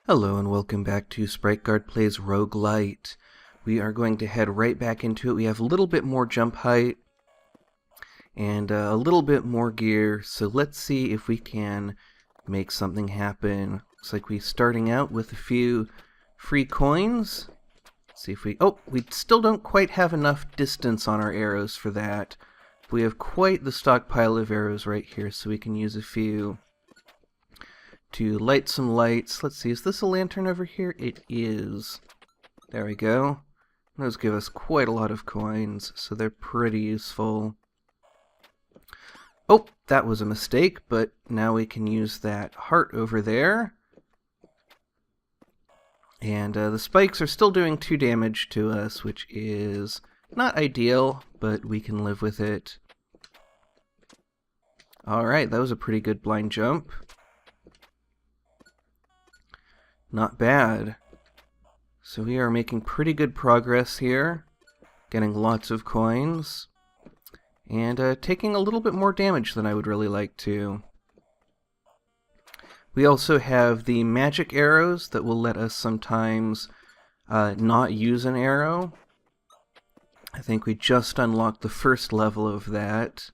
Hello and welcome back to SpriteGuard Plays Roguelight. We are going to head right back into it. We have a little bit more jump height and a little bit more gear, so let's see if we can make something happen. Looks like we're starting out with a few free coins. Let's see if we... Oh, we still don't quite have enough distance on our arrows for that. We have quite the stockpile of arrows right here, so we can use a few to light some lights. Let's see, is this a lantern over here? It is. There we go. Those give us quite a lot of coins, so they're pretty useful. Oh, that was a mistake, but now we can use that heart over there. And the spikes are still doing 2 damage to us, which is not ideal, but we can live with it. Alright, that was a pretty good blind jump. Not bad. So we are making pretty good progress here, getting lots of coins, and taking a little bit more damage than I would really like to. We also have the magic arrows that will let us sometimes not use an arrow. I think we just unlocked the first level of that.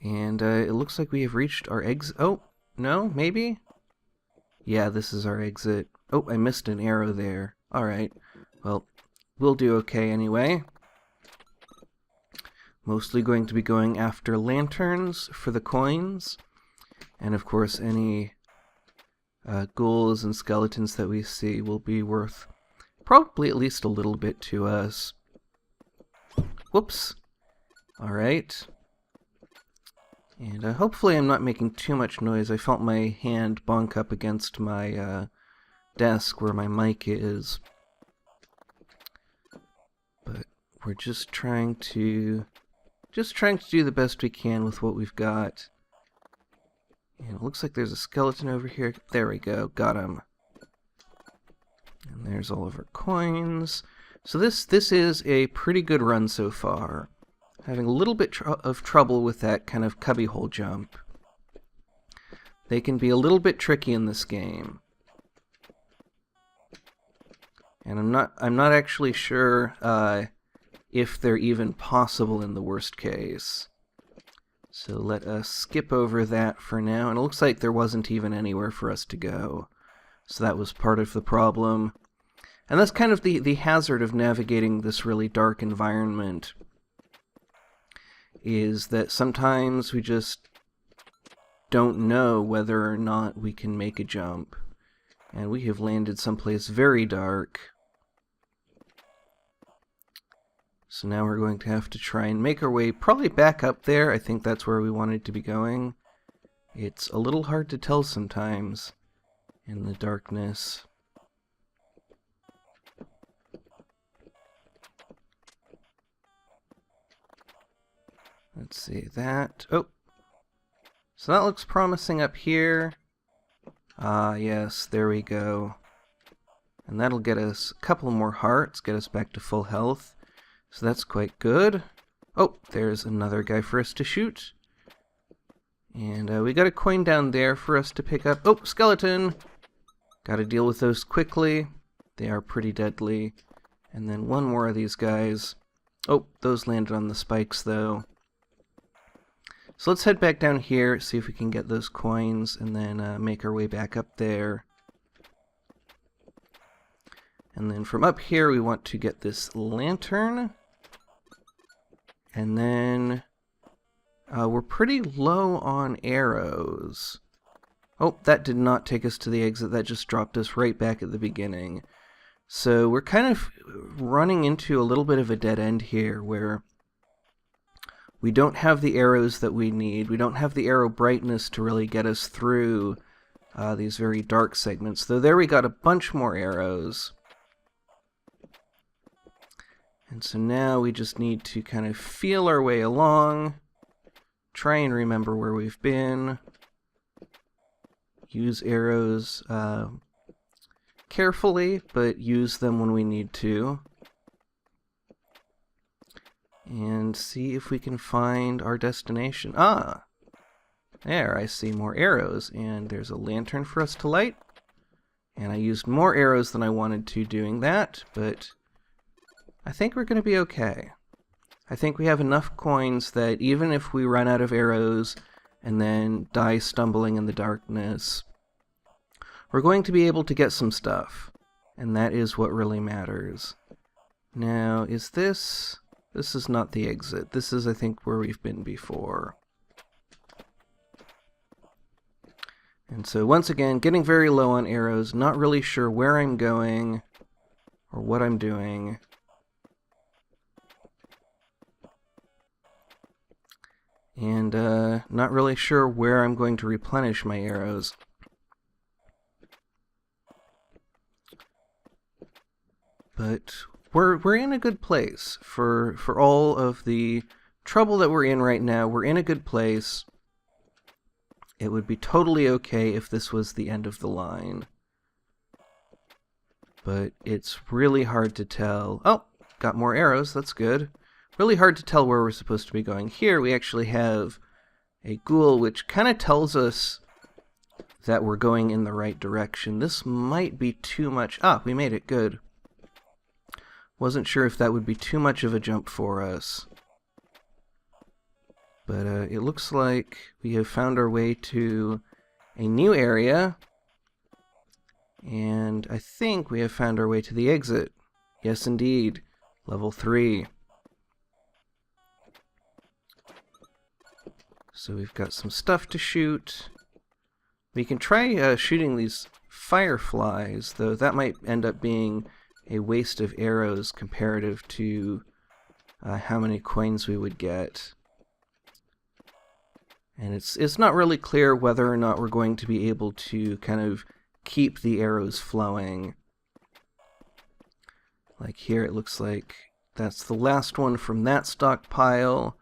And it looks like we have reached our exit. Oh, no, maybe? Yeah, this is our exit. Oh, I missed an arrow there. Alright, well, we'll do okay anyway. Mostly going to be going after lanterns for the coins. And of course, any ghouls and skeletons that we see will be worth probably at least a little bit to us. Whoops. Alright. And hopefully I'm not making too much noise. I felt my hand bonk up against my desk where my mic is. But we're just trying to do the best we can with what we've got. And it looks like there's a skeleton over here. There we go. Got him. And there's all of our coins. So this is a pretty good run so far. Having a little bit of trouble with that kind of cubbyhole jump. They can be a little bit tricky in this game. And I'm not actually sure if they're even possible in the worst case. So let us skip over that for now. And it looks like there wasn't even anywhere for us to go. So that was part of the problem. And that's kind of the hazard of navigating this really dark environment, is that sometimes we just don't know whether or not we can make a jump. And we have landed someplace very dark. So now we're going to have to try and make our way probably back up there. I think that's where we wanted to be going. It's a little hard to tell sometimes in the darkness. Let's see that. Oh, so that looks promising up here. Ah, yes, there we go. And that'll get us a couple more hearts, get us back to full health. So that's quite good. Oh, there's another guy for us to shoot. And we got a coin down there for us to pick up. Oh, skeleton! Gotta deal with those quickly. They are pretty deadly. And then one more of these guys. Oh, those landed on the spikes though. So let's head back down here, see if we can get those coins, and then make our way back up there. And then from up here we want to get this lantern. And then we're pretty low on arrows. Oh, that did not take us to the exit, that just dropped us right back at the beginning. So we're kind of running into a little bit of a dead end here, where we don't have the arrows that we need. We don't have the arrow brightness to really get us through these very dark segments. Though there we got a bunch more arrows. And so now we just need to kind of feel our way along. Try and remember where we've been. Use arrows carefully, but use them when we need to. And see if we can find our destination. Ah! There, I see more arrows, and there's a lantern for us to light. And I used more arrows than I wanted to doing that, but I think we're going to be okay. I think we have enough coins that even if we run out of arrows and then die stumbling in the darkness, we're going to be able to get some stuff. And that is what really matters. Now, is this... This is not the exit. This is, I think, where we've been before. And so, once again, getting very low on arrows, not really sure where I'm going or what I'm doing. And not really sure where I'm going to replenish my arrows. But we're in a good place for all of the trouble that we're in right now. We're in a good place. It would be totally okay if this was the end of the line. But it's really hard to tell. Oh, got more arrows. That's good. Really hard to tell where we're supposed to be going. Here we actually have a ghoul, which kind of tells us that we're going in the right direction. This might be too much. Ah, we made it. Good. Wasn't sure if that would be too much of a jump for us. But it looks like we have found our way to a new area. And I think we have found our way to the exit. Yes, indeed. Level 3. So we've got some stuff to shoot. We can try shooting these fireflies, though that might end up being a waste of arrows comparative to how many coins we would get. And it's not really clear whether or not we're going to be able to kind of keep the arrows flowing. Like here it looks like that's the last one from that stockpile.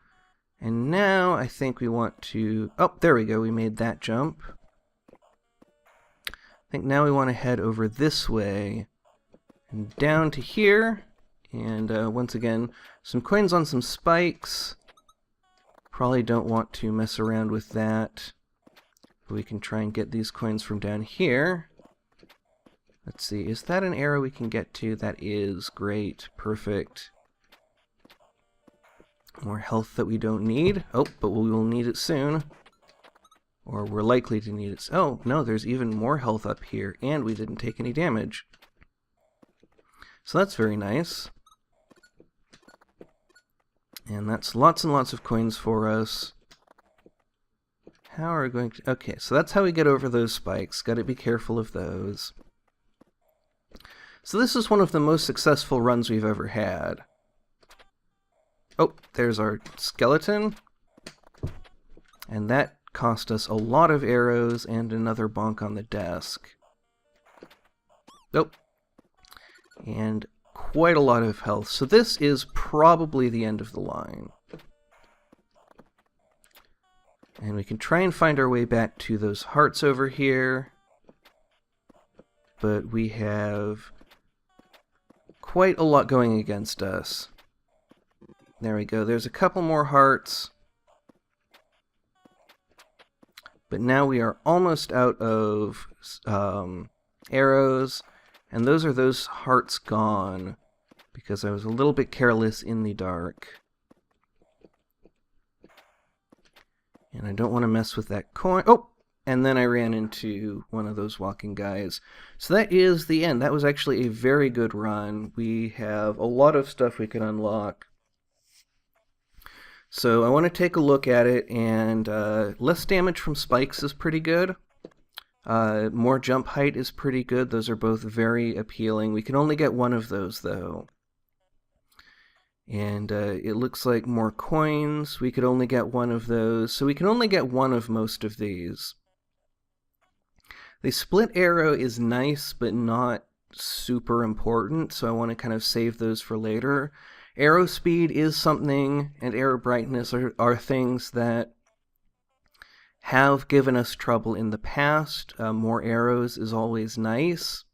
And now I think we want to... Oh, there we go, we made that jump. I think now we want to head over this way and down to here. And once again, some coins on some spikes. Probably don't want to mess around with that. But we can try and get these coins from down here. Let's see, is that an arrow we can get to? That is great, perfect. More health that we don't need. Oh, but we will need it soon. Or we're likely to need it. Oh, no, there's even more health up here, and we didn't take any damage. So that's very nice. And that's lots and lots of coins for us. How are we going to... Okay, so that's how we get over those spikes. Got to be careful of those. So this is one of the most successful runs we've ever had. Oh, there's our skeleton. And that cost us a lot of arrows and another bonk on the desk. Nope. And quite a lot of health. So this is probably the end of the line. And we can try and find our way back to those hearts over here. But we have quite a lot going against us. There we go. There's a couple more hearts. But now we are almost out of arrows. And those are those hearts gone. Because I was a little bit careless in the dark. And I don't want to mess with that coin. Oh! And then I ran into one of those walking guys. So that is the end. That was actually a very good run. We have a lot of stuff we can unlock. So I want to take a look at it, and less damage from spikes is pretty good. More jump height is pretty good. Those are both very appealing. We can only get one of those, though. And it looks like more coins. We could only get one of those. So we can only get one of most of these. The split arrow is nice, but not super important, so I want to kind of save those for later. Arrow speed is something, and arrow brightness are things that have given us trouble in the past. More arrows is always nice.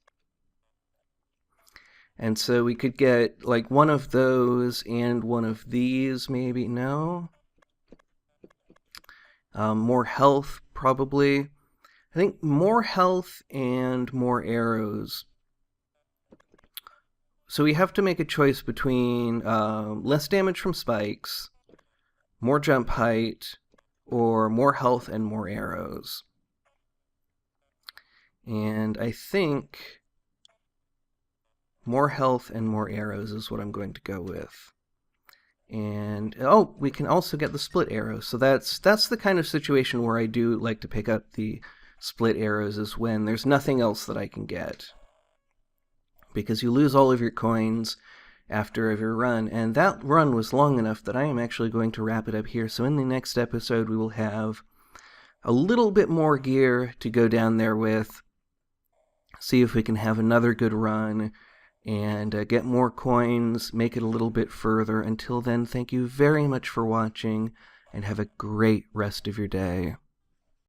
And so we could get like one of those and one of these, maybe. No? More health, probably. I think more health and more arrows. So we have to make a choice between less damage from spikes, more jump height, or more health and more arrows. And I think more health and more arrows is what I'm going to go with. And oh, we can also get the split arrows. So that's the kind of situation where I do like to pick up the split arrows, is when there's nothing else that I can get, because you lose all of your coins after every run, and that run was long enough that I am actually going to wrap it up here. So in the next episode we will have a little bit more gear to go down there with, see if we can have another good run, and get more coins, make it a little bit further. Until then, thank you very much for watching, and have a great rest of your day.